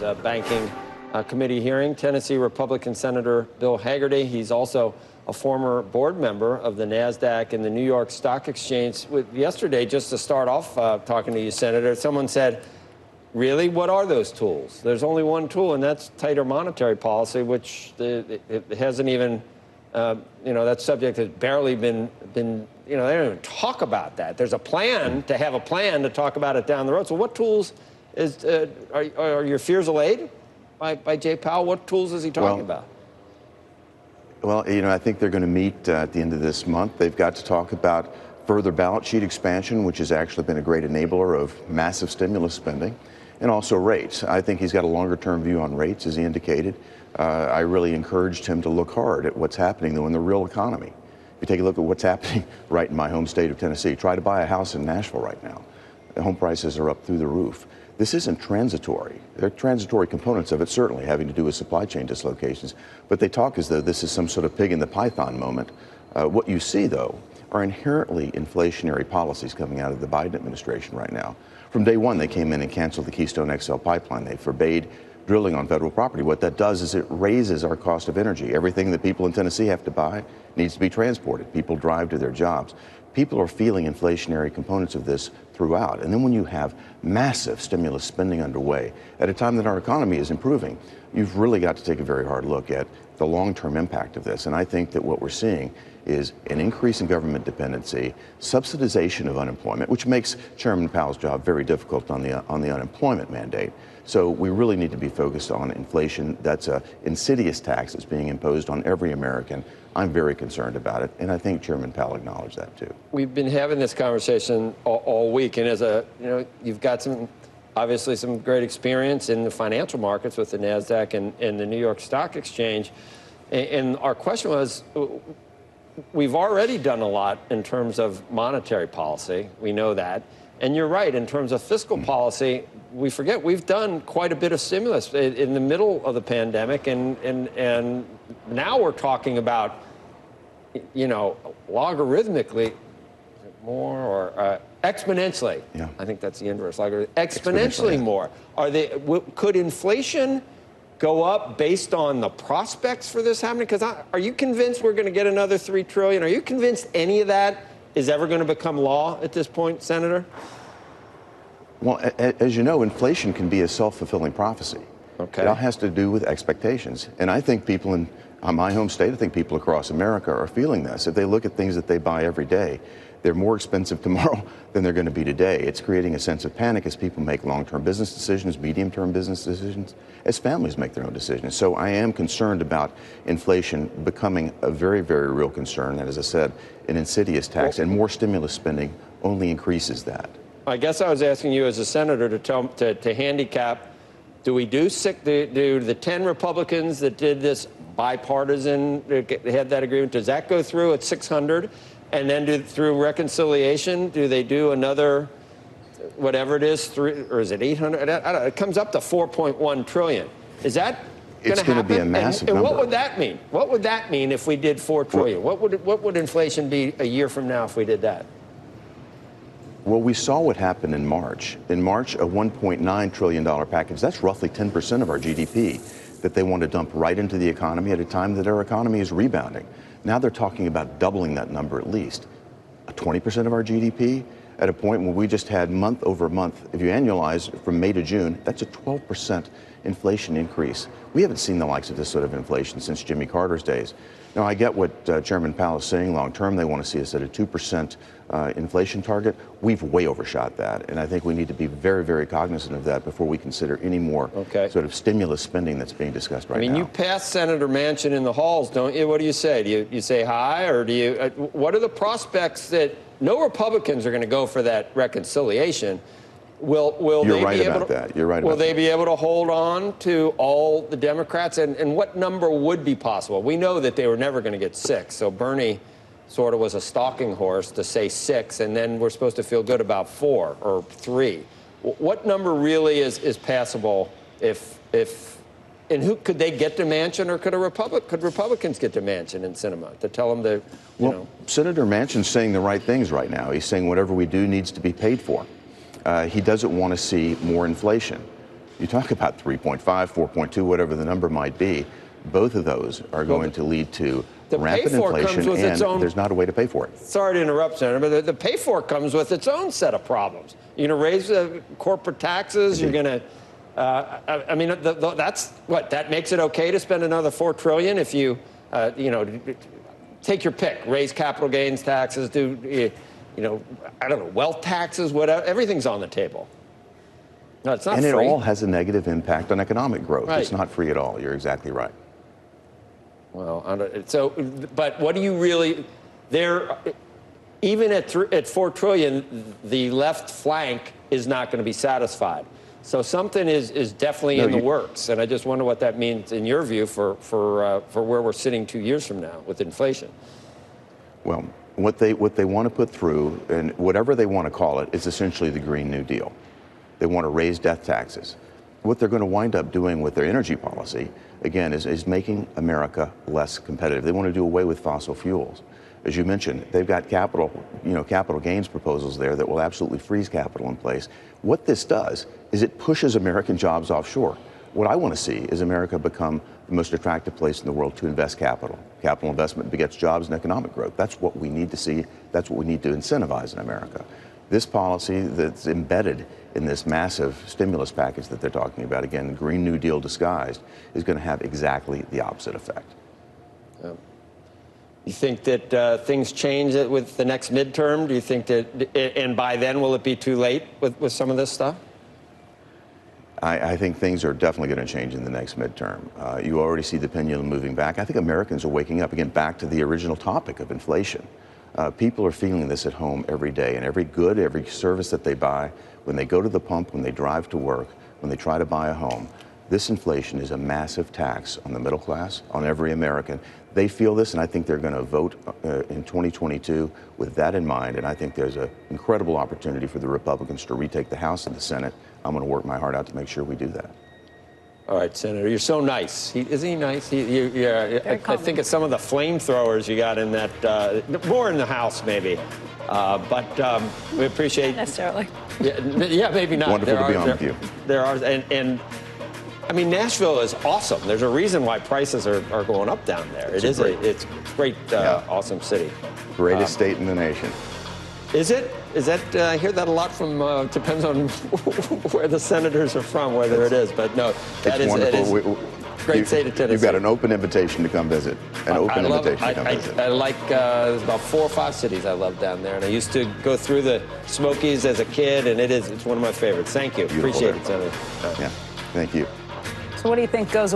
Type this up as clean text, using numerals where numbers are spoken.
yesterday's banking committee hearing. Tennessee Republican Senator Bill Hagerty. He's also a former board member of the NASDAQ and the New York Stock Exchange. Yesterday, just to start off talking to you, Senator, someone said, really, what are those tools? There's only one tool, and that's tighter monetary policy, which it hasn't even, that subject has barely been, they don't even talk about that. There's a plan to have a plan to talk about it down the road. So what tools are your fears allayed by Jay Powell? What tools is he talking about? Well, I think they're going to meet at the end of this month. They've got to talk about further balance sheet expansion, which has actually been a great enabler of massive stimulus spending, and also rates. I think he's got a longer-term view on rates, as he indicated. I really encouraged him to look hard at what's happening, though, in the real economy. If you take a look at what's happening right in my home state of Tennessee, try to buy a house in Nashville right now. The home prices are up through the roof. This isn't transitory. There are transitory components of it, certainly having to do with supply chain dislocations, but they talk as though this is some sort of pig in the python moment. What you see, though, are inherently inflationary policies coming out of the Biden administration right now. From day one, they came in and canceled the Keystone XL pipeline. They forbade drilling on federal property. What that does is it raises our cost of energy. Everything that people in Tennessee have to buy needs to be transported. People drive to their jobs. People are feeling inflationary components of this throughout. And then when you have massive stimulus spending underway at a time that our economy is improving, you've really got to take a very hard look at the long-term impact of this. And I think that what we're seeing is an increase in government dependency, subsidization of unemployment, which makes Chairman Powell's job very difficult on the unemployment mandate. So we really need to be focused on inflation. That's an insidious tax that's being imposed on every American. I'm very concerned about it, and I think Chairman Powell acknowledged that too. We've been having this conversation all week, and as you've got obviously some great experience in the financial markets with the NASDAQ and the New York Stock Exchange. And our question was, we've already done a lot in terms of monetary policy. We know that. And you're right, in terms of fiscal policy, we forget we've done quite a bit of stimulus in the middle of the pandemic. And now we're talking about, logarithmically more or exponentially. Yeah. I think that's the inverse. Exponentially more. Could inflation go up based on the prospects for this happening? Because are you convinced we're going to get another $3 trillion? Are you convinced any of that is ever going to become law at this point, Senator? Well, as you know, inflation can be a self-fulfilling prophecy. Okay. It all has to do with expectations. And I think people in my home state, I think people across America are feeling this. If they look at things that they buy every day, they're more expensive tomorrow than they're going to be today. It's creating a sense of panic as people make long-term business decisions, medium-term business decisions, as families make their own decisions. So I am concerned about inflation becoming a very, very real concern. And as I said, an insidious tax, and more stimulus spending only increases that. I guess I was asking you as a senator to handicap, do the 10 Republicans that did this bipartisan, had that agreement, does that go through at 600? And then through reconciliation, do they do another, whatever it is, or is it 800? I don't know, it comes up to 4.1 trillion. Is that going to happen? It's going to be a massive number. And what would that mean? What would that mean if we did 4 trillion? What would inflation be a year from now if we did that? Well, we saw what happened in March. In March, a $1.9 trillion package, that's roughly 10% of our GDP that they want to dump right into the economy at a time that our economy is rebounding. Now they're talking about doubling that number at least. 20% of our GDP at a point when we just had month over month. If you annualize from May to June, that's a 12% inflation increase. We haven't seen the likes of this sort of inflation since Jimmy Carter's days. Now, I get what Chairman Powell is saying long term. They want to see us at a 2% inflation target. We've way overshot that. And I think we need to be very, very cognizant of that before we consider any more sort of stimulus spending that's being discussed right now. I mean, you pass Senator Manchin in the halls, don't you? What do you say? Do you say hi, or do you? What are the prospects that no Republicans are going to go for that reconciliation? Will You're they right be able about to, that. You're right will about they that. be able to hold on to all the Democrats? And what number would be possible? We know that they were never going to get 6. So Bernie sort of was a stalking horse to say 6, and then we're supposed to feel good about 4 or 3. What number really is passable and who could they get to Manchin, or could Republicans get to Manchin and Sinema to tell them to, Senator Manchin's saying the right things right now. He's saying whatever we do needs to be paid for. He doesn't want to see more inflation. You talk about 3.5, 4.2, whatever the number might be. Both of those are going to lead to rampant inflation, and there's not a way to pay for it. Sorry to interrupt, Senator, but the pay for it comes with its own set of problems. You're going to raise the corporate taxes. Indeed. You're going to, I mean, that's what that makes it okay to spend another $4 trillion if you, you know, take your pick, raise capital gains taxes, do, you know, I don't know, wealth taxes, whatever. Everything's on the table. No, it's not free. And it all has a negative impact on economic growth. Right. It's not free at all. You're exactly right. Well, so, but what do you really, there, even at $4 trillion, the left flank is not going to be satisfied. So something is definitely in the works, and I just wonder what that means in your view for where we're sitting 2 years from now with inflation. Well, what they want to put through, and whatever they want to call it, is essentially the Green New Deal. They want to raise death taxes. What they're going to wind up doing with their energy policy, again, is making America less competitive. They want to do away with fossil fuels. As you mentioned, they've got capital gains proposals there that will absolutely freeze capital in place. What this does is it pushes American jobs offshore. What I want to see is America become the most attractive place in the world to invest capital. Capital investment begets jobs and economic growth. That's what we need to see. That's what we need to incentivize in America. This policy that's embedded in this massive stimulus package that they're talking about, again, the Green New Deal disguised, is going to have exactly the opposite effect. You think that things change with the next midterm? Do you think that, and by then, will it be too late with some of this stuff? I think things are definitely going to change in the next midterm. You already see the pendulum moving back. I think Americans are waking up, again, back to the original topic of inflation. People are feeling this at home every day, and every good, every service that they buy, when they go to the pump, when they drive to work, when they try to buy a home, this inflation is a massive tax on the middle class, on every American. They feel this, and I think they're going to vote in 2022 with that in mind, and I think there's an incredible opportunity for the Republicans to retake the House and the Senate. I'm going to work my heart out to make sure we do that. All right, Senator, you're so nice. Isn't he nice? I think it's some of the flamethrowers you got in that, more in the House maybe. But we appreciate. Not necessarily. Yeah, maybe not. Wonderful to be on with you. There are, and I mean, Nashville is awesome. There's a reason why prices are going up down there. It's a great, awesome city. Greatest state in the nation. Is it? Is that, I hear that a lot from, depends on where the senators are from, whether it is, but no, that is wonderful. It is great state of Tennessee. You've got an open invitation to come visit. An open invitation to come visit. I like, there's about 4 or 5 cities I love down there, and I used to go through the Smokies as a kid, and it's one of my favorites. Thank you. Beautiful Appreciate there. it, Senator. Yeah, thank you. So what do you think goes